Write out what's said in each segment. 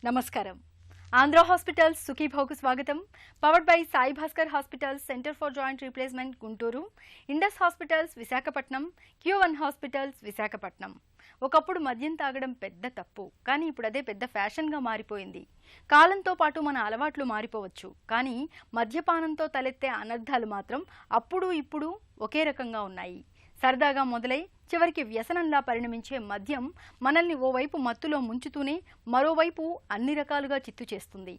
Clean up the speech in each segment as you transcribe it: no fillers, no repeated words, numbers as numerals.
నమస్కారం. ఆంధ్ర హాస్పిటల్స్ సుఖీభావుకు స్వాగతం. Powered by Sai Bhaskar hospitals, centre for joint replacement Guntur, Indus hospitals Visakhapatnam, Q1 hospitals Visakhapatnam. ఒకప్పుడు మద్యం తాగడం పెద్ద తప్పు, కానీ ఇప్పుడు అదే పెద్ద ఫ్యాషన్గా మారిపోయింది. కాలంతో పాటు మన అలవాట్లు మారిపోవచ్చు, కానీ మద్యపానంతో తలెత్తే అనర్థాలు మాత్రం అప్పుడు ఇప్పుడు ఒకే రకంగా ఉన్నాయి. సరదాగా మొదలై చివరికి వ్యసనంలా పరిణమించే మద్యం మనల్ని ఓవైపు మత్తులో ముంచుతూనే మరోవైపు అన్ని రకాలుగా చిత్తు చేస్తుంది.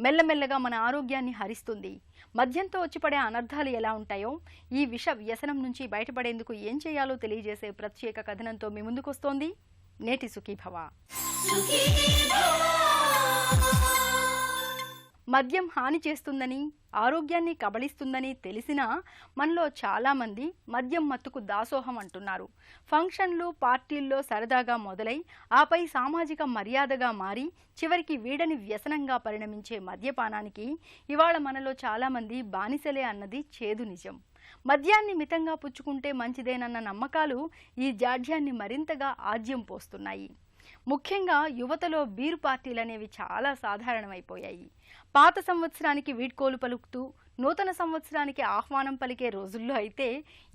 మెల్లమెల్లగా మన ఆరోగ్యాన్ని హరిస్తుంది. మద్యంతో వచ్చి పడే అనర్థాలు ఎలా ఉంటాయో, ఈ విష వ్యసనం నుంచి బయటపడేందుకు ఏం చేయాలో తెలియజేసే ప్రత్యేక కథనంతో మీ ముందుకొస్తోంది నేటి సుఖీభవ. మద్యం హాని చేస్తుందని, ఆరోగ్యాన్ని కబళిస్తుందని తెలిసినా మనలో చాలామంది మద్యం మత్తుకు దాసోహం అంటున్నారు. ఫంక్షన్లు, పార్టీల్లో సరదాగా మొదలై ఆపై సామాజిక మర్యాదగా మారి చివరికి వీడని వ్యసనంగా పరిణమించే మద్యపానానికి ఇవాళ మనలో చాలామంది బానిసలే అన్నది చేదు నిజం. మద్యాన్ని మితంగా పుచ్చుకుంటే మంచిదేనన్న నమ్మకాలు ఈ జాడ్యాన్ని మరింతగా ఆజ్యం పోస్తున్నాయి. ముఖ్యంగా యువతలో బీరు పార్టీలనేవి చాలా సాధారణమైపోయాయి. పాత సంవత్సరానికి వీడ్కోలు పలుకుతూ నూతన సంవత్సరానికి ఆహ్వానం పలికే రోజుల్లో అయితే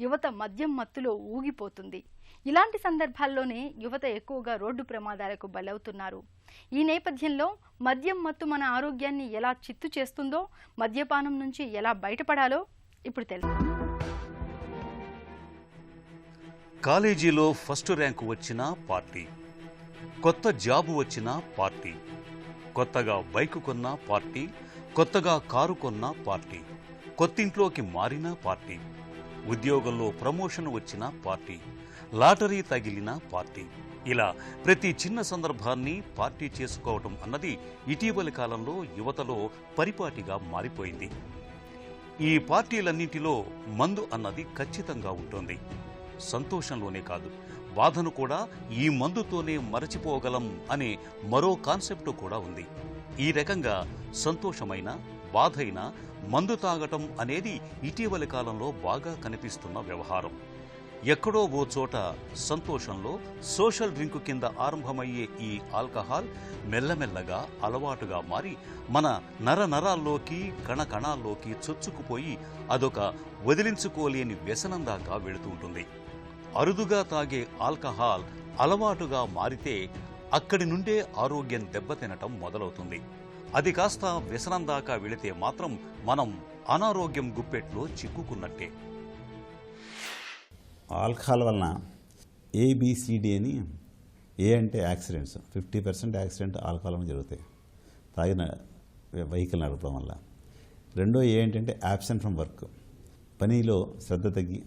యువత మద్యం మత్తులో ఊగిపోతుంది. ఇలాంటి సందర్భాల్లోనే యువత ఎక్కువగా రోడ్డు ప్రమాదాలకు బలవుతున్నారు. ఈ నేపథ్యంలో మద్యం మత్తు మన ఆరోగ్యాన్ని ఎలా చిత్తు చేస్తుందో, మద్యపానం నుంచి ఎలా బయటపడాలో ఇప్పుడు తెలుసు. కాలేజీలో ఫస్ట్ ర్యాంకు వచ్చిన పార్టీ, కొత్త జాబు వచ్చిన పార్టీ, కొత్తగా బైకు కొన్న పార్టీ, కొత్తగా కారు కొన్న పార్టీ, కొత్తింట్లోకి మారిన పార్టీ, ఉద్యోగంలో ప్రమోషన్ వచ్చిన పార్టీ, లాటరీ తగిలిన పార్టీ, ఇలా ప్రతి చిన్న సందర్భాన్ని పార్టీ చేసుకోవటం అన్నది ఇటీవలి కాలంలో యువతలో పరిపాటిగా మారిపోయింది. ఈ పార్టీలన్నింటిలో మందు అన్నది ఖచ్చితంగా ఉంటుంది. సంతోషంలోనే కాదు, బాధను కూడా ఈ మందుతోనే మరచిపోగలం అనే మరో కాన్సెప్ట్ కూడా ఉంది. ఈ రకంగా సంతోషమైన, బాధైన మందు తాగటం అనేది ఇటీవలి కాలంలో బాగా కనిపిస్తున్న వ్యవహారం. ఎక్కడో ఓ చోట సంతోషంలో సోషల్ డ్రింకు కింద ఆరంభమయ్యే ఈ ఆల్కహాల్ మెల్లమెల్లగా అలవాటుగా మారి మన నరనరాల్లోకి, కణకణాల్లోకి చొచ్చుకుపోయి అదొక వదిలించుకోలేని వ్యసనం దాకా వెళుతూ ఉంటుంది. అరుదుగా తాగే ఆల్కహాల్ అలవాటుగా మారితే అక్కడి నుండే ఆరోగ్యం దెబ్బతినటం మొదలవుతుంది. అది కాస్త వ్యసనం దాకా వెళితే మాత్రం మనం అనారోగ్యం గుప్పెట్లో చిక్కుకున్నట్టే. ఆల్కహాల్ వలన ABCD అని, ఏ అంటే యాక్సిడెంట్స్, 50% యాక్సిడెంట్ ఆల్కహాల్ వల్ల జరుగుతాయి తాగిన వెహికల్ నడపడం వల్ల. రెండో ఏ ఏంటంటే యాబ్సెంట్ ఫ్రమ్ వర్క్, పనిలో శ్రద్ధ తగ్గి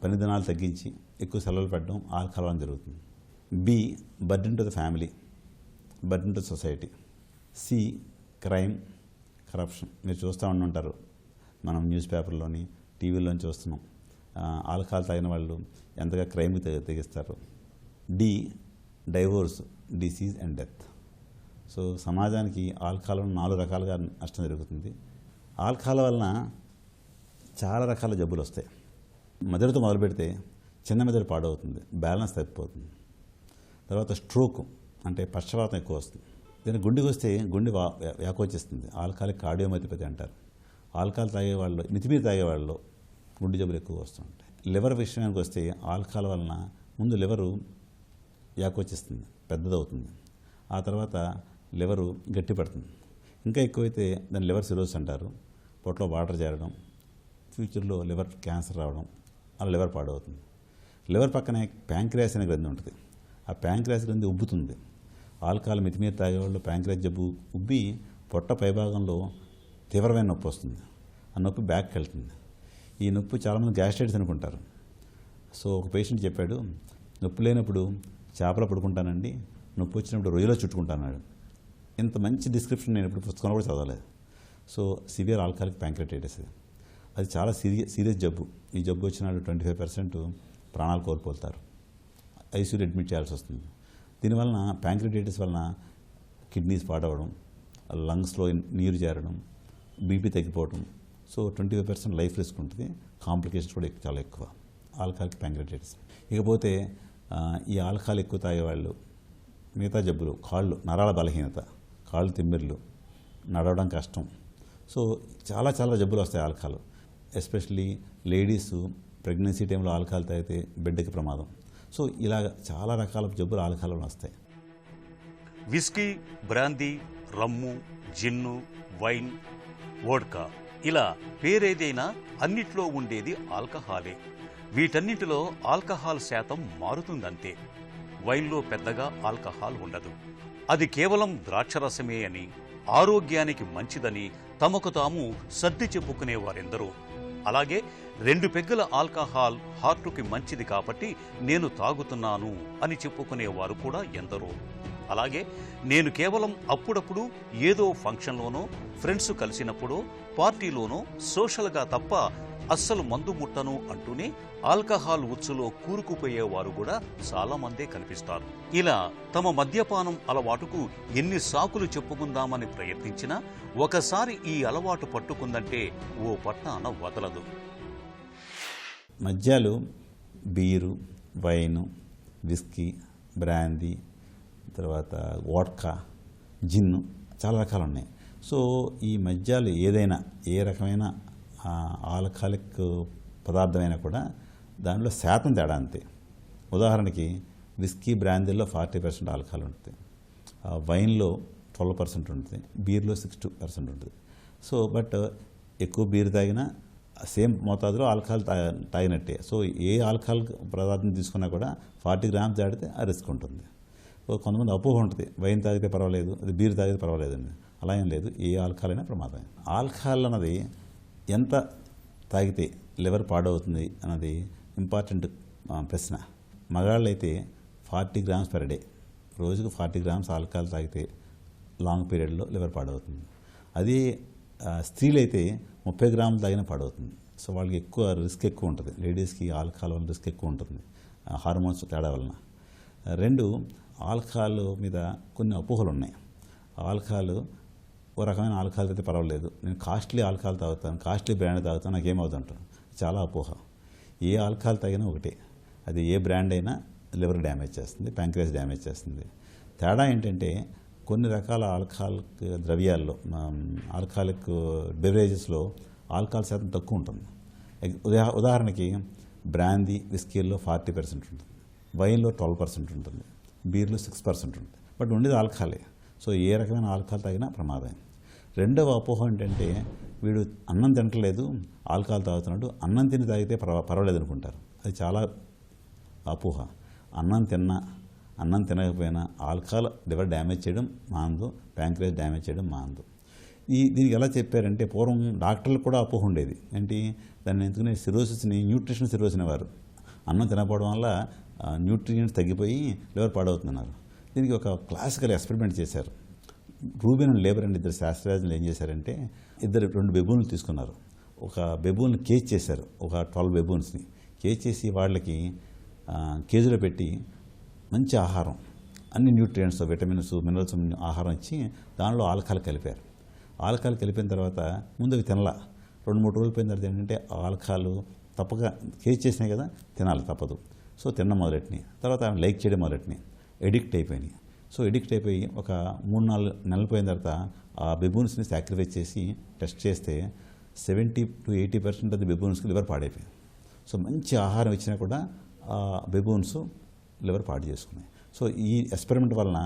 పని దినాలు తగ్గించి ఎక్కువ సెలవులు పెట్టడం ఆల్కహాల్ వల్ల జరుగుతుంది. B burden to the family, burden to society. C crime, corruption. మీరు చూస్తూ ఉంటుంటారు, మనం న్యూస్ పేపర్లోని, టీవీలోని చూస్తున్నాం. ఆల్కహాల్ తాగిన వాళ్ళు ఎంతగా క్రైమ్కి తెగిస్తారు. D divorce, disease and death. So సమాజానికి ఆల్కహాల్ వల్ల 4 రకాలుగా నష్టం జరుగుతుంది. ఆల్కహాల్ వలన చాలా రకాల జబ్బులు వస్తాయి. మెదడుతో మొదలు పెడితే చిన్న మెదడు పాడవుతుంది, బ్యాలెన్స్ తప్పిపోతుంది. తర్వాత స్ట్రోక్ అంటే పక్షవాతం ఎక్కువ వస్తుంది. దీనికి గుండెకి వస్తే గుండె వ్యాకోచిస్తుంది. ఆల్కహాలిక్ కార్డియోమైపోతే అంటారు. ఆల్కహాల్ తాగేవాళ్ళు, మితిమీరి తాగేవాళ్ళు గుండె జబ్బులు ఎక్కువ వస్తుంటాయి. లివర్ విషయానికి వస్తే ఆల్కహాల్ వలన ముందు లివరు వ్యాకోచిస్తుంది, పెద్దదవుతుంది. ఆ తర్వాత లివరు గట్టిపడుతుంది. ఇంకా ఎక్కువైతే దాన్ని లివర్ సిరోసిస్ అంటారు. పొట్టలో వాటర్ చేరడం, ఫ్యూచర్లో లివర్ క్యాన్సర్ రావడం, అలా లివర్ పాడవుతుంది. లివర్ పక్కనే ప్యాంక్రియాస్ అనే గ్రంథి ఉంటుంది. ఆ ప్యాంక్రియాస్ గ్రంథి ఉబ్బుతుంది. ఆల్కహాల్ మితిమీర తాగేవాళ్ళు ప్యాంక్రియాస్ జబ్బు ఉబ్బి పొట్ట పైభాగంలో తీవ్రమైన నొప్పి వస్తుంది. ఆ నొప్పి బ్యాక్కి వెళ్తుంది. ఈ నొప్పి చాలామంది గ్యాస్ట్రైటిస్ అనుకుంటారు. సో ఒక పేషెంట్ చెప్పాడు, నొప్పి లేనప్పుడు చేపలో పడుకుంటానండి, నొప్పి వచ్చినప్పుడు రొయ్యలో చుట్టుకుంటాను. ఇంత మంచి డిస్క్రిప్షన్ నేను ఇప్పుడు పుస్తకంలో కూడా చదవలేదు. సో సివియర్ ఆల్కహాలిక్ ప్యాంక్రియాటైటిస్, అది చాలా సీరియస్ జబ్బు. ఈ జబ్బు వచ్చిన 25% ప్రాణాలు కోల్పోతారు, ఐసీయూలో అడ్మిట్ చేయాల్సి వస్తుంది. దీనివలన ప్యాంక్రియాటైటిస్ వలన కిడ్నీస్ పాడవడం, లంగ్స్లో నీరు చేరడం, బీపీ తగ్గిపోవడం. సో 25% లైఫ్ రిస్క్ ఉంటుంది. కాంప్లికేషన్స్ కూడా చాలా ఎక్కువ ఆల్కహాలిక్ ప్యాంక్రియాటైటిస్. ఇకపోతే ఈ ఆల్కహాల్ ఎక్కువ తాగేవాళ్ళు మిగతా జబ్బులు, కాళ్ళు నరాల బలహీనత, కాళ్ళు తిమ్మిర్లు, నడవడం కష్టం. సో చాలా చాలా జబ్బులు వస్తాయి ఆల్కహాల్. ఎస్పెషల్లీ లేడీస్ ప్రెగ్నెన్సీ టైంలో ఆల్కహాల్ తాగితే బిడ్డకి ప్రమాదం. సో ఇలా చాలా రకాల జబ్బులు ఆల్కహాల్ వల్ల వస్తాయి. విస్కీ, బ్రాందీ, రమ్ము, జిన్ను, వైన్, వోడ్కా ఇలా పేరేదైనా అన్నిట్లో ఉండేది ఆల్కహాలే. వీటన్నిటిలో ఆల్కహాల్ శాతం మారుతుందంతే. వైన్లో పెద్దగా ఆల్కహాల్ ఉండదు. అది కేవలం ద్రాక్షరసమే అని, ఆరోగ్యానికి మంచిదని తమకు తాము సర్ది చెప్పుకునేవారెందరో. అలాగే 2 పెగ్గుల ఆల్కహాల్ హార్టుకి మంచిది కాబట్టి నేను తాగుతున్నాను అని చెప్పుకునేవారు కూడా ఎందరో. అలాగే నేను కేవలం అప్పుడప్పుడు ఏదో ఫంక్షన్లోనో, ఫ్రెండ్స్ కలిసినప్పుడో, పార్టీలోనో సోషల్గా తప్ప అస్సలు మందు ముట్టను అంటూనే ఆల్కహాల్ ఉచ్చులో కూరుకుపోయేవారు కూడా చాలా మందే కనిపిస్తారు. ఇలా తమ మద్యపానం అలవాటుకు ఎన్ని సాకులు చెప్పుకుందామని ప్రయత్నించినా ఒకసారి ఈ అలవాటు పట్టుకుందంటే ఓ పట్టాన వదలదు. మద్యాలు బీరు, వైను, విస్కీ, బ్రాందీ, తర్వాత వోడ్కా, జిన్ను చాలా రకాలు ఉన్నాయి. సో ఈ మద్యాలు ఏదైనా ఏ రకమైన ఆల్కహాలిక్ పదార్థమైనా కూడా దానిలో శాతం తేడా అంతే. ఉదాహరణకి విస్కీ, బ్రాందీలో 40% ఆల్కహాల్ ఉంటుంది, వైన్లో 12% ఉంటుంది, బీర్లో 60% ఉంటుంది. సో బట్ ఎక్కువ బీర్ తాగినా సేమ్ మోతాదులో ఆల్కహాల్ తాగినట్టే. సో ఏ ఆల్కహాల్ పదార్థం తీసుకున్నా కూడా 40 గ్రామ్స్ దాటితే ఆ రిస్క్ ఉంటుంది. కొంతమంది అపోహ ఉంటుంది, వైన్ తాగితే పర్వాలేదు, అది బీర్ తాగితే పర్వాలేదు అని. అలా ఏం లేదు, ఏ ఆల్కహాల్ అయినా ప్రమాదమే. ఆల్కహాల్ అన్నది ఎంత తాగితే లివర్ పాడవుతుంది అన్నది ఇంపార్టెంట్ ప్రశ్న. మగాళ్ళు అయితే 40 గ్రామ్స్ పర్ డే, రోజుకు 40 గ్రామ్స్ ఆల్కహాల్ తాగితే లాంగ్ పీరియడ్లో లివర్ పాడవుతుంది. అదే స్త్రీలైతే 30 గ్రాములు తాగినా పాడవుతుంది. సో వాళ్ళకి ఎక్కువ రిస్క్ ఎక్కువ ఉంటుంది. లేడీస్కి ఆల్కహాల్ వల్ల రిస్క్ ఎక్కువ ఉంటుంది, హార్మోన్స్ తేడా వలన. 2, ఆల్కహాల్ మీద కొన్ని అపోహలు ఉన్నాయి. ఆల్కహాల్ ఓ రకమైన ఆల్కహాల్ అయితే పర్వాలేదు, నేను కాస్ట్లీ ఆల్కహాల్ తాగుతాను, కాస్ట్లీ బ్రాండ్ తాగుతాను, నాకేమవుతుంటాను. చాలా అపోహ. ఏ ఆల్కహాల్ తాగినా ఒకటే, అది ఏ బ్రాండ్ అయినా లివర్ డ్యామేజ్ చేస్తుంది, ప్యాంక్రియాస్ డ్యామేజ్ చేస్తుంది. తేడా ఏంటంటే కొన్ని రకాల ఆల్కహాలిక్ ద్రవ్యాల్లో, ఆల్కహాలిక్ బెవరేజెస్లో ఆల్కహాల్ శాతం తక్కువ ఉంటుంది. ఉదాహరణకి బ్రాందీ, విస్కీల్లో 40% ఉంటుంది, వైన్లో 12% ఉంటుంది, బీర్లో 6% ఉంటుంది. బట్ ఉండేది ఆల్కహాలే. సో ఏ రకమైన ఆల్కహాల్ తాగినా ప్రమాదం. 2వ అపోహ ఏంటంటే వీడు అన్నం తినట్లేదు, ఆల్కహాల్ తాగుతున్నాడు, అన్నం తిని తాగితే పర్వాలేదు అనుకుంటారు. అది చాలా అపోహ. అన్నం తిన్నా, అన్నం తినకపోయినా ఆల్కహాల్ లివర్ డ్యామేజ్ చేయడం మాందు, ప్యాంక్రియాస్ డ్యామేజ్ చేయడం మాందు. దీనికి ఎలా చెప్పారంటే పూర్వం డాక్టర్లకు కూడా అపోహ ఉండేది. ఏంటి దాన్ని ఎందుకనే సిరోసిస్ని న్యూట్రిషన్ సిరోసిస్ అనేవారు. అన్నం తినకపోవడం వల్ల న్యూట్రియంట్స్ తగ్గిపోయి లివర్ పాడవుతున్నారు. దీనికి ఒక క్లాసికల్ ఎక్స్పెరిమెంట్ చేశారు. రూబెన్ అండ్ లేబర్ అండ్ 2 శాస్త్రవేత్తలు ఏం చేశారంటే 2 బెబూన్లు తీసుకున్నారు. ఒక బెబూన్ని కేజ్ చేశారు, ఒక 12 బెబూన్స్ని కేజ్ చేసి వాళ్ళకి కేజీలో పెట్టి మంచి ఆహారం, అన్ని న్యూట్రియంట్స్, విటమిన్స్, మినరల్స్ ఆహారం ఇచ్చి దానిలో ఆల్కహాల్ కలిపారు. ఆల్కహాల్ కలిపిన తర్వాత ముందు అవి తినలా. 2-3 రోజులు పోయిన తర్వాత ఏంటంటే ఆల్కహాల్ తప్పక కేజ్ చేసినాయి కదా, తినాలి తప్పదు. సో తినడం మొదలెట్టినాయి. తర్వాత లైక్ చేయడం మొదలెట్టినాయి, ఎడిక్ట్ అయిపోయినాయి. సో ఎడిక్ట్ అయిపోయి ఒక 3-4 నెలలు పోయిన తర్వాత ఆ బెబూన్స్ని సాక్రిఫైస్ చేసి టెస్ట్ చేస్తే 70-80% ఆఫ్ ది బెబూన్స్కి లివర్ పాడైపోయింది. సో మంచి ఆహారం ఇచ్చినా కూడా ఆ బెబూన్స్ లివర్ పాడు చేసుకున్నాయి. సో ఈ ఎక్స్పెరిమెంట్ వలన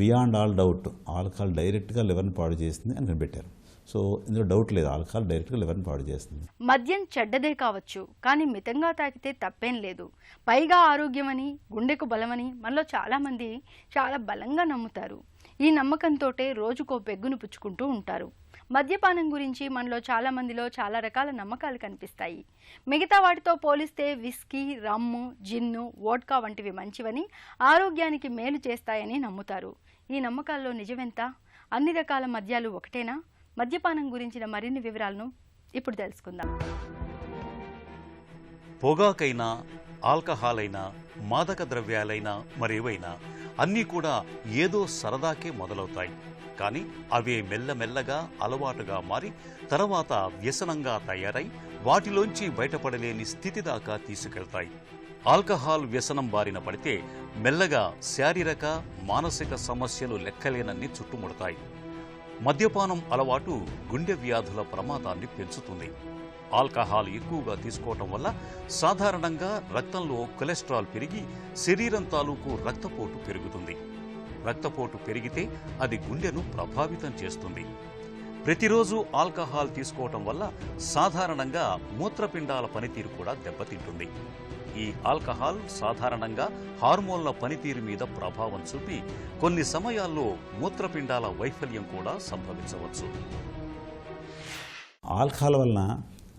బియాండ్ ఆల్ డౌట్ ఆల్కహాల్ డైరెక్ట్గా లివర్ని పాడు చేస్తుంది అని కనిపెట్టారు. సో ఇందులో డౌట్ లేదు, ఆల్కహాల్ డైరెక్ట్గా లివర్ని పాడు చేస్తుంది. మద్యం చెడ్డదే కావచ్చు, కానీ మితంగా తాగితే తప్పేం లేదు. పైగా ఆరోగ్యమని, గుండెకు బలమని మనలో చాలామంది చాలా బలంగా నమ్ముతారు. ఈ నమ్మకంతోటే రోజుకో పెగ్గును పుచ్చుకుంటూ ఉంటారు. మద్యపానం గురించి మనలో చాలా మందిలో చాలా రకాల నమ్మకాలు కనిపిస్తాయి. మిగతా వాటితో పోలిస్తే విస్కీ, రమ్ము, జిన్ను, వోడ్కా వంటివి మంచివని, ఆరోగ్యానికి మేలు చేస్తాయని నమ్ముతారు. ఈ నమ్మకాల్లో నిజమెంత? అన్ని రకాల మద్యాలు ఒకటేనా? మద్యపానం గురించిన మరిన్ని వివరాలను ఇప్పుడు తెలుసుకుందాం. పొగాకైనా, ఆల్కహాల్ అయినా, మాదక ద్రవ్యాలైనా మరేవైనా అన్నీ కూడా ఏదో సరదాకే మొదలవుతాయి. కానీ అవే మెల్లమెల్లగా అలవాటుగా మారి తర్వాత వ్యసనంగా తయారై వాటిలోంచి బయటపడలేని స్థితి దాకా తీసుకెళ్తాయి. ఆల్కహాల్ వ్యసనం బారిన పడితే మెల్లగా శారీరక, మానసిక సమస్యలు లెక్కలేనన్ని చుట్టుముడతాయి. మద్యపానం అలవాటు గుండె వ్యాధుల ప్రమాదాన్ని పెంచుతుంది. ఆల్కహాల్ ఎక్కువగా తీసుకోవటం వల్ల సాధారణంగా రక్తంలో కొలెస్ట్రాల్ పెరిగి శరీరం తాలూకు రక్తపోటు పెరుగుతుంది. రక్తపోటు పెరిగితే అది గుండెను ప్రభావితం చేస్తుంది. ప్రతిరోజు ఆల్కహాల్ తీసుకోవటం వల్ల సాధారణంగా మూత్రపిండాల పనితీరు కూడా దెబ్బతింటుంది. ఈ ఆల్కహాల్ సాధారణంగా హార్మోన్ల పనితీరు మీద ప్రభావం చూపి కొన్ని సమయాల్లో మూత్రపిండాల వైఫల్యం కూడా సంభవించవచ్చు. ఆల్కహాల్ వలన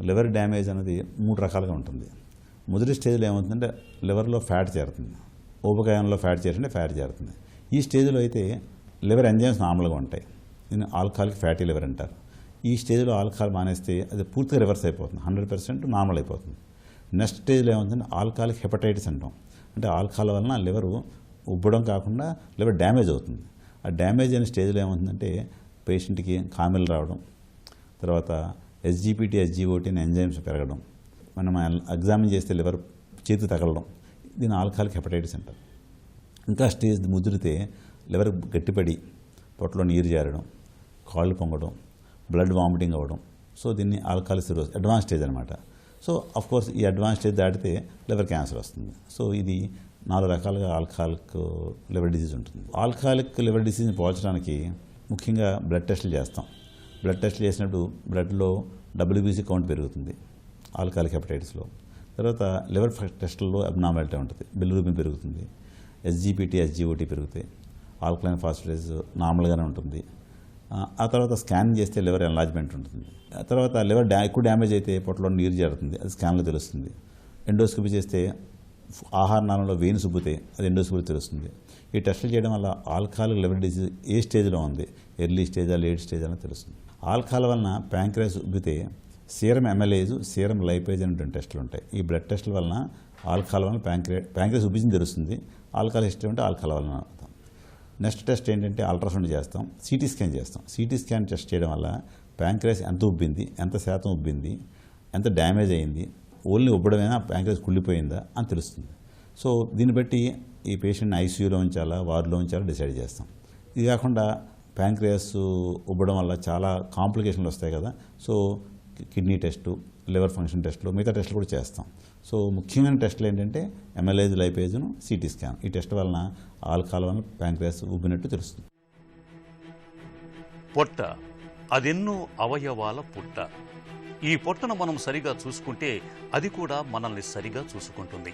లివర్ డ్యామేజ్ అనేది 3 రకాలుగా ఉంటుంది. మొదటి స్టేజ్లో ఏమవుతుందంటే లివర్లో ఫ్యాట్ చేరుతుంది, ఊబకాయంలో ఫ్యాట్ చేరుతుంది. ఈ స్టేజ్లో అయితే లివర్ ఎంజైమ్స్ నార్మల్గా ఉంటాయి. దీన్ని ఆల్కహాలిక్ ఫ్యాటీ లివర్ అంటారు. ఈ స్టేజ్లో ఆల్కహాల్ మానేస్తే అది పూర్తిగా రివర్స్ అయిపోతుంది, 100% నార్మల్ అయిపోతుంది. నెక్స్ట్ స్టేజ్లో ఏమవుతుందంటే ఆల్కహాలిక్ హెపటైటిస్ అంటాం. అంటే ఆల్కహాల్ వలన లివర్ ఉబ్బడం కాకుండా లివర్ డ్యామేజ్ అవుతుంది. ఆ డ్యామేజ్ అయిన స్టేజ్లో ఏమవుతుందంటే పేషెంట్కి కామెలు రావడం, తర్వాత SGPT, SGOT అనే ఎంజైమ్స్ పెరగడం, మనం ఎగ్జామిన్ చేస్తే లివర్ చేతి తగలడం, దీన్ని ఆల్కహాలిక్ హెపటైటిస్ అంటారు. ఇంకా స్టేజ్ ముదిరితే లివర్ గట్టిపడి పొట్టలో నీరు చేరడం, కాళ్ళు పొంగడం, బ్లడ్ వామిటింగ్ అవ్వడం. సో దీన్ని ఆల్కహాలిక్ సిరోసిస్ అడ్వాన్స్ స్టేజ్ అనమాట. సో కోర్స్ ఈ అడ్వాన్స్ స్టేజ్ దాటితే లివర్ క్యాన్సర్ వస్తుంది. సో ఇది 4 రకాలుగా ఆల్కహాలిక్ లివర్ డిసీజ్ ఉంటుంది. ఆల్కహాలిక్ లివర్ డిసీజ్ని పోల్చడానికి ముఖ్యంగా బ్లడ్ టెస్టులు చేస్తాం. బ్లడ్ టెస్టులు చేసినప్పుడు బ్లడ్లో WBC కౌంట్ పెరుగుతుంది ఆల్కహాలిక్ హెపటైటిస్లో. తర్వాత లివర్ టెస్టుల్లో అబ్నార్మాలిటీ ఉంటుంది, బిలిరూబిన్ పెరుగుతుంది, SGPT, SGOT పెరుగుతాయి, ఆల్కలైన్ ఫాస్ఫేటేజ్ నార్మల్గానే ఉంటుంది. ఆ తర్వాత స్కాన్ చేస్తే లివర్ ఎన్లార్జ్మెంట్ ఉంటుంది. ఆ తర్వాత లివర్ ఎక్కువ డ్యామేజ్ అయితే పొట్టలో నీరు చేరుతుంది, అది స్కాన్లో తెలుస్తుంది. ఎండోస్కోపీ చేస్తే ఆహార నాళంలో వెయిన్స్ ఉబ్బితే అది ఎండోస్కోపీ తెలుస్తుంది. ఈ టెస్టులు చేయడం వల్ల ఆల్కహాలిక్ లివర్ డిసీజ్ ఏ స్టేజ్లో ఉంది, ఎర్లీ స్టేజా లేట్ స్టేజ్ అని తెలుస్తుంది. ఆల్కహాల్ వలన ప్యాంక్రియాస్ ఉబ్బితే సీరం ఎమ్ఎల్ఏజ్, సీరం లైపేజ్ అనేటువంటి టెస్టులు ఉంటాయి. ఈ బ్లడ్ టెస్టుల వలన ఆల్కహాల్ వలన ప్యాంక్రియాస్ ఉబ్బించింది తెలుస్తుంది. ఆల్కహాల్ హిస్టరీ అంటే ఆల్కహాల్ వలన. నెక్స్ట్ టెస్ట్ ఏంటంటే అల్ట్రాసౌండ్ చేస్తాం, CT స్కాన్ చేస్తాం. CT స్కాన్ టెస్ట్ చేయడం వల్ల ప్యాంక్రియాస్ ఎంత ఉబ్బింది, ఎంత శాతం ఉబ్బింది, ఎంత డ్యామేజ్ అయింది, ఓన్లీ ఉబ్బడమైనా ప్యాంక్రియాస్ కుళ్ళిపోయిందా అని తెలుస్తుంది. సో దీన్ని బట్టి ఈ పేషెంట్ని ICUలో ఉంచాలా, వార్డులో ఉంచాలా డిసైడ్ చేస్తాం. ఇది కాకుండా ప్యాంక్రియాస్ ఉబ్బడం వల్ల చాలా కాంప్లికేషన్లు వస్తాయి కదా. So kidney test, liver function టెస్టులు, మిగతా టెస్టులు కూడా చేస్తాం. సో ముఖ్యమైన టెస్టులు ఏంటంటే ఎమ్ఎల్ఏజ్, లైపేజ్ను, CT స్కాన్. ఈ టెస్ట్ వలన ఆల్కహాల్ వలన ప్యాంక్రియాస్ ఉబ్బినట్టు తెలుస్తుంది. పొట్ట అదెన్నో అవయవాల పుట్ట. ఈ పొట్టను మనం సరిగా చూసుకుంటే అది కూడా మనల్ని సరిగా చూసుకుంటుంది.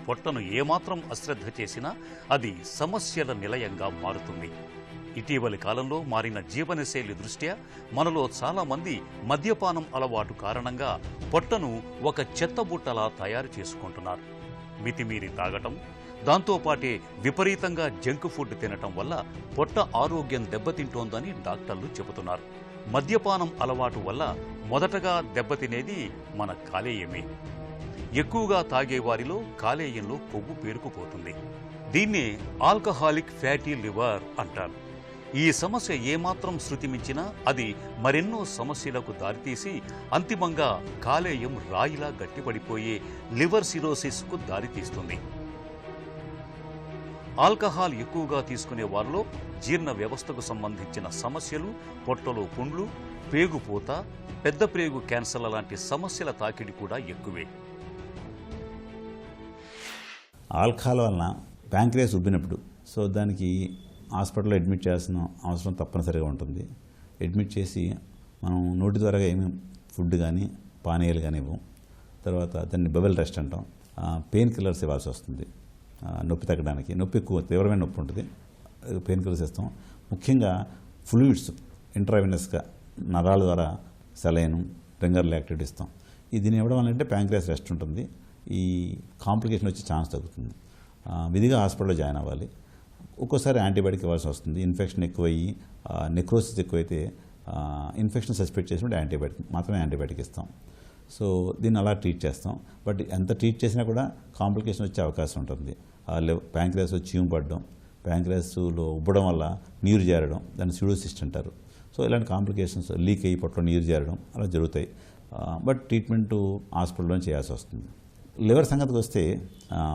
పొట్టను ఏమాత్రం అశ్రద్ధ చేసినా అది సమస్యల నిలయంగా మారుతుంది. ఇటీవలి కాలంలో మారిన జీవనశైలి దృష్ట్యా మనలో చాలామంది మద్యపానం అలవాటు కారణంగా పొట్టను ఒక చెత్తబుట్టలా తయారు చేసుకుంటున్నారు. మితిమీరి తాగటం, దాంతోపాటే విపరీతంగా జంక్ ఫుడ్ తినటం వల్ల పొట్ట ఆరోగ్యం దెబ్బతింటోందని డాక్టర్లు చెబుతున్నారు. మద్యపానం అలవాటు వల్ల మొదటగా దెబ్బతినేది మన కాలేయమే. ఎక్కువగా తాగేవారిలో కాలేయంలో కొవ్వు పేరుకుపోతుంది. దీన్నే ఆల్కహాలిక్ ఫ్యాటీ లివర్ అంటారు. ఈ సమస్య ఏమాత్రం శృతిమించినా అది మరెన్నో సమస్యలకు దారితీసి అంతిమంగా కాలేయం రాయిలా గట్టిపడిపోయే లివర్ సిరోసిస్కు దారితీస్తుంది. ఆల్కహాల్ ఎక్కువగా తీసుకునే వారిలో జీర్ణ వ్యవస్థకు సంబంధించిన సమస్యలు, పొట్టలో పుండ్లు, పేగుపూత, పెద్ద ప్రేగు క్యాన్సర్ల లాంటి సమస్యల తాకిడి కూడా ఎక్కువే. ఆల్కహాల్ వలన ప్యాంక్రియాస్ ఉబ్బినప్పుడు సో దానికి హాస్పిటల్లో అడ్మిట్ చేయాల్సిన అవసరం తప్పనిసరిగా ఉంటుంది. అడ్మిట్ చేసి మనం నోటి ద్వారా ఏమి ఫుడ్ కానీ పానీయాలు కానీ ఇవ్వం. తర్వాత దాన్ని బబెల్ రెస్ట్ అంటాం. పెయిన్ కిల్లర్స్ ఇవ్వాల్సి వస్తుంది నొప్పి తగ్గడానికి. నొప్పి ఎక్కువ తీవ్రమైన నొప్పి ఉంటుంది, పెయిన్ కిల్లర్స్ ఇస్తాం. ముఖ్యంగా ఫ్లూయిడ్స్ ఇంట్రావెనస్గా నరాల ద్వారా సెలైన్, రింగర్ లాక్టేట్ ఇస్తాం. దీన్ని ఇవ్వడం వల్ల అంటే ప్యాంక్రియాస్ రెస్ట్ ఉంటుంది, ఈ కాంప్లికేషన్ వచ్చే ఛాన్స్ తగ్గుతుంది. విధిగా హాస్పిటల్లో జాయిన్ అవ్వాలి. ఒక్కోసారి యాంటీబయాటిక్ ఇవ్వాల్సి వస్తుంది. ఇన్ఫెక్షన్ ఎక్కువయ్యి నెక్రోసిస్ ఎక్కువైతే ఇన్ఫెక్షన్ సస్పెక్ట్ చేసినప్పుడు యాంటీబయాటిక్ ఇస్తాం. సో దీన్ని అలా ట్రీట్ చేస్తాం. బట్ ఎంత ట్రీట్ చేసినా కూడా కాంప్లికేషన్ వచ్చే అవకాశం ఉంటుంది. ప్యాంక్రియాస్లో చీము పడడం, ప్యాంక్రియాస్లో ఉబ్బడం వల్ల నీరు చేరడం, దాన్ని సిడోసిస్ట్ అంటారు. సో ఇలాంటి కాంప్లికేషన్స్, లీక్ అయ్యి పొట్టలో నీరు చేరడం అలా జరుగుతాయి. బట్ ట్రీట్మెంట్ హాస్పిటల్లో చేయాల్సి వస్తుంది. లివర్ సంగతికి వస్తే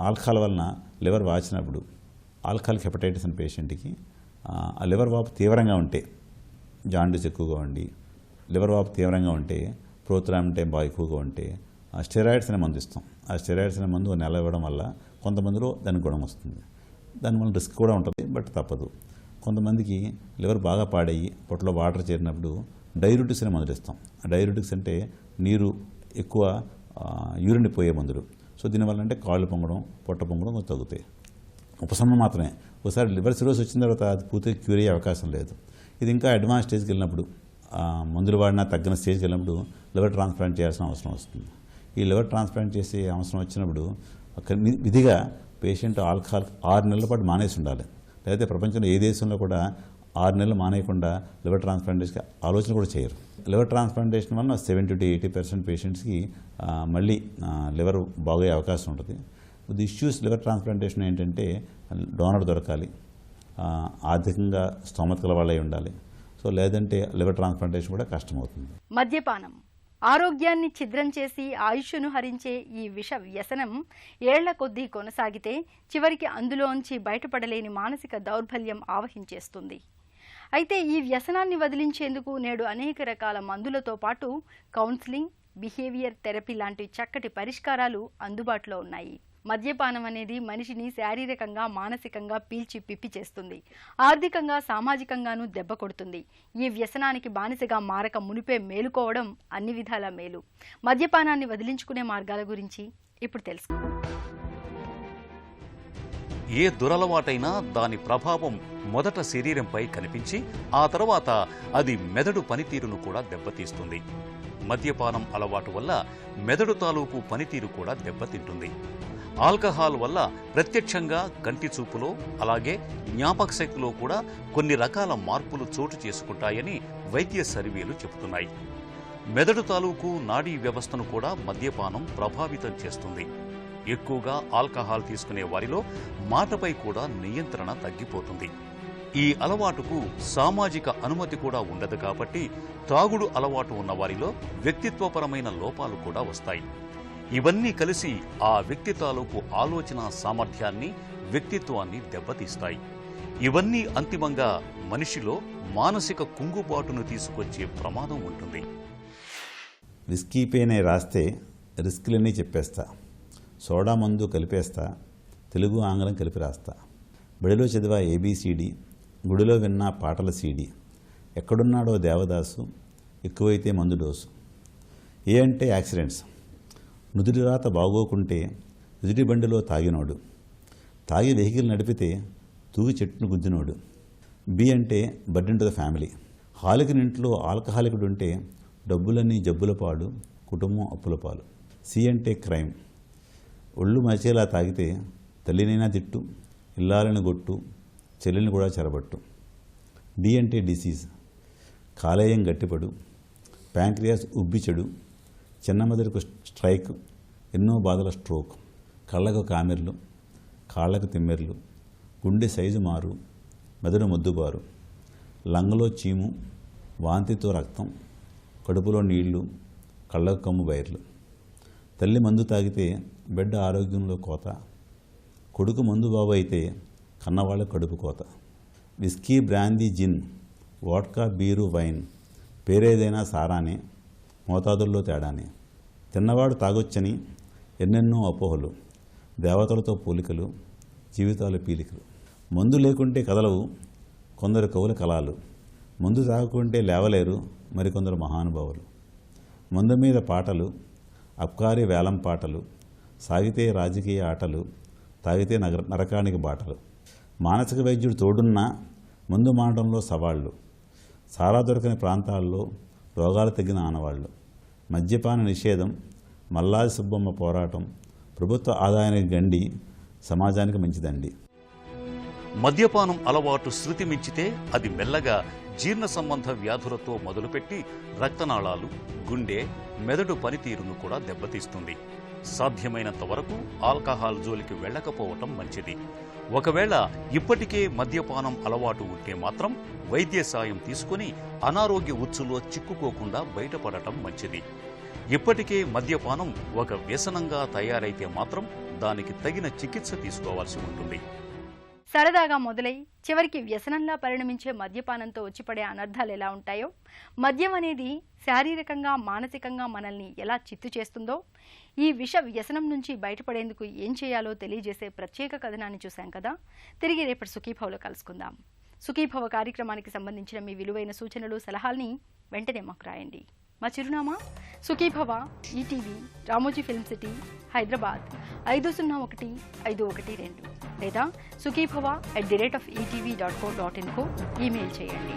ఆల్కహాల్ వలన లివర్ వాచినప్పుడు ఆల్కహాలిక్ హెపటైటిస్ అనే పేషెంట్కి ఆ లివర్ వాపు తీవ్రంగా ఉంటే జాండీస్ ఎక్కువగా ఉండి లివర్ వాపు తీవ్రంగా ఉంటే ప్రోత్రామిటైన్ బాగా ఎక్కువగా ఉంటే ఆ స్టెరాయిడ్స్ అనే మందు ఇస్తాం. ఆ స్టెరాయిడ్స్ అనే మందు నెల ఇవ్వడం వల్ల కొంతమందిలో దానికి గుణం వస్తుంది. దానివల్ల రిస్క్ కూడా ఉంటుంది, బట్ తప్పదు. కొంతమందికి లివర్ బాగా పాడయ్యి పొట్టలో వాటర్ చేరినప్పుడు డైయూరిటిక్స్ అనే మందులు ఇస్తాం. ఆ డైయూరిటిక్స్ అంటే నీరు ఎక్కువ యూరిన్ పోయే మందులు. సో దీనివల్ల అంటే కాళ్ళు పొంగడం, పొట్ట పొంగడం కొంచెం తగ్గుతాయి. ఉపశమనం మాత్రమే. ఒకసారి లివర్ సిరోసిస్ వచ్చిన తర్వాత అది పూర్తిగా క్యూర్ అయ్యే అవకాశం లేదు. ఇది ఇంకా అడ్వాన్స్ స్టేజ్కి వెళ్ళినప్పుడు, మందులు వాడినా తగ్గిన స్టేజ్కి వెళ్ళినప్పుడు లివర్ ట్రాన్స్ప్లాంట్ చేయాల్సిన అవసరం వస్తుంది. ఈ లివర్ ట్రాన్స్ప్లాంట్ చేసే అవసరం వచ్చినప్పుడు విధిగా పేషెంట్ ఆల్కహాల్ 6 నెలల పాటు మానేసి ఉండాలి. లేకపోతే ప్రపంచంలో ఏ దేశంలో కూడా 6 నెలలు మానేయకుండా లివర్ ట్రాన్స్ప్లాంటేషన్ ఆలోచన కూడా చేయరు. లివర్ ట్రాన్స్ప్లాంటేషన్ వల్ల 70 to 80% పేషెంట్స్కి మళ్ళీ లివర్ బాగోయే అవకాశం ఉంటుంది. ది ఇష్యూస్ లివర్ ట్రాన్స్ప్లాంటేషన్ ఏంటంటే డోనర్ దొరకాలి, ఆర్థికంగా స్తోమత గల వాళ్ళై ఉండాలి. సో లేదంటే లివర్ ట్రాన్స్ప్లాంటేషన్ కూడా కష్టమవుతుంది. మద్యపానం ఆరోగ్యాన్ని ఛిద్రం చేసి ఆయుష్ను హరించే ఈ విష వ్యసనం ఏళ్ల కొద్దీ కొనసాగితే చివరికి అందులోంచి బయటపడలేని మానసిక దౌర్బల్యం ఆవహించేస్తుంది. అయితే ఈ వ్యసనాన్ని వదిలించేందుకు నేడు అనేక రకాల మందులతో పాటు కౌన్సిలింగ్, బిహేవియర్ థెరపీ లాంటి చక్కటి పరిష్కారాలు అందుబాటులో ఉన్నాయి. మద్యపానం అనేది మనిషిని శారీరకంగా, మానసికంగా పీల్చి పిప్పి చేస్తుంది. ఆర్థికంగా, సామాజికంగానూ దెబ్బ కొడుతుంది. ఈ వ్యసనానికి బానిసగా మారక మునిపే మేలుకోవడం అన్ని విధాల మేలు. మద్యపానాన్ని వదిలించుకునే మార్గాల గురించి ఇప్పుడు తెలుసుకుందాం. ఏ దురలవాటైనా దాని ప్రభావం మొదట శరీరంపై కనిపించి ఆ తర్వాత అది మెదడు పనితీరును కూడా దెబ్బతీస్తుంది. మద్యపానం అలవాటు వల్ల మెదడు తాలూకు పనితీరు కూడా దెబ్బతింటుంది. ఆల్కహాల్ వల్ల ప్రత్యక్షంగా కంటి చూపులో, అలాగే జ్ఞాపక శక్తిలో కూడా కొన్ని రకాల మార్పులు చోటు చేసుకుంటాయని వైద్య సర్వేలు చెబుతున్నాయి. మెదడు తాలూకు నాడీ వ్యవస్థను కూడా మద్యపానం ప్రభావితం చేస్తుంది. ఎక్కువగా ఆల్కహాల్ తీసుకునే వారిలో మాటపై కూడా నియంత్రణ తగ్గిపోతుంది. ఈ అలవాటుకు సామాజిక అనుమతి కూడా ఉండదు కాబట్టి తాగుడు అలవాటు ఉన్న వారిలో వ్యక్తిత్వపరమైన లోపాలు కూడా వస్తాయి. ఇవన్నీ కలిసి ఆ వ్యక్తి తాలూకు ఆలోచన సామర్థ్యాన్ని, వ్యక్తిత్వాన్ని దెబ్బతీస్తాయి. ఇవన్నీ అంతిమంగా మనిషిలో మానసిక కుంగుబాటును తీసుకొచ్చే ప్రమాదం ఉంటుంది. విస్కీ పేనే రాస్తే రిస్క్లన్నీ చెప్పేస్తా, సోడా మందు కలిపేస్తా, తెలుగు ఆంగ్లం కలిపి రాస్తా, బడిలో చదివా ABCD, గుడిలో విన్నా పాటల CD, ఎక్కడున్నాడో దేవదాసు, ఎక్కువైతే మందు డోసు. ఏ అంటే యాక్సిడెంట్స్, నుదుటి రాత బాగోకుంటే నుదుటి బండిలో తాగినోడు, తాగి వెహికల్ నడిపితే తూగి చెట్టును గుద్దినోడు. B అంటే బర్డెన్ టు ద ఫ్యామిలీ, హాలికనింట్లో ఆల్కహాలికుడు ఉంటే డబ్బులన్నీ జబ్బుల పాడు, కుటుంబం అప్పుల పాలు. C అంటే క్రైమ్, ఒళ్ళు మచేలా తాగితే తల్లినైనా తిట్టు, ఇల్లాలని గొట్టు, చెల్లెల్ని కూడా చెరబట్టు. D అంటే డిసీజ్, కాలేయం గట్టిపడు, ప్యాంక్రియాస్ ఉబ్బిచెడు, చిన్న మెదడుకు స్ట్రైక్, ఎన్నో బాధల స్ట్రోక్, కళ్ళకు కామెర్లు, కాళ్ళకు తిమ్మెర్లు, గుండె సైజు మారు, మెదడు మొద్దుబారు, లంగలో చీము, వాంతితో రక్తం, కడుపులో నీళ్లు, కళ్ళకు కమ్ము బైర్లు. తల్లి మందు తాగితే బిడ్డ ఆరోగ్యంలో కోత, కొడుకు మందు బాబు అయితే కన్నవాళ్ళ కడుపు కోత. విస్కీ, బ్రాందీ, జిన్, వోడ్కా, బీరు, వైన్ పేరేదైనా సారానే, మోతాదుల్లో తేడానే. తిన్నవాడు తాగొచ్చని ఎన్నెన్నో అపోహలు, దేవతలతో పోలికలు, జీవితాలు పీలికలు. మందు లేకుంటే కదలవు కొందరు కవుల కళాలు, మందు తాగకుంటే లేవలేరు మరికొందరు మహానుభావులు. మందు మీద పాటలు, అబ్కారీ వేలం పాటలు, సాగితే రాజకీయ ఆటలు, తాగితే నరకానికి బాటలు. మానసిక వైద్యుడు తోడున్నా మందు మానడంలో సవాళ్లు, సారా దొరకని ప్రాంతాల్లో రోగాలు తగ్గిన ఆనవాళ్లు. మద్యపాన నిషేధం, మల్లాది సుబ్బమ్మ పోరాటం, ప్రభుత్వ ఆదాయానికి గండి, సమాజానికి మంచిదండి. మద్యపానం అలవాటు శృతి మించితే అది మెల్లగా జీర్ణ సంబంధ వ్యాధులతో మొదలుపెట్టి రక్తనాళాలు, గుండె, మెదడు పనితీరును కూడా దెబ్బతీస్తుంది. సాధ్యమైనంత వరకు ఆల్కహాల్ జోలికి వెళ్ళకపోవటం మంచిది. ఒకవేళ ఇప్పటికే మద్యపానం అలవాటు ఉంటే మాత్రం వైద్య సాయం తీసుకుని అనారోగ్య ఉచ్చులో చిక్కుకోకుండా బయటపడటం మంచిది. ఇప్పటికే మద్యపానం ఒక వ్యసనంగా తయారైతే మాత్రం దానికి తగిన చికిత్స తీసుకోవాల్సి ఉంటుంది. సరదాగా మొదలై చివరికి వ్యసనంలా పరిణమించే మద్యపానంతో వచ్చిపడే అనర్థాలు ఎలా ఉంటాయో, మద్యం అనేది శారీరకంగా మానసికంగా మనల్ని ఎలా చిత్తు చేస్తుందో, ఈ విష వ్యసనం నుంచి బయటపడేందుకు ఏం చేయాలో తెలియజేసే ప్రత్యేక కథనాన్ని చూశాం కదా. తిరిగి రేపటి సుఖీభవలో కలుసుకుందాం. సుఖీభవ కార్యక్రమానికి సంబంధించిన మీ విలువైన సూచనలు సలహాల్ని వెంటనే మాకు రాయండి. మా చిరునామా Sukhibhava, ETV, Ramoji film city, Hyderabad 501512 లేదా sukhibhava@etv.co.in కు ఈమెయిల్ చేయండి.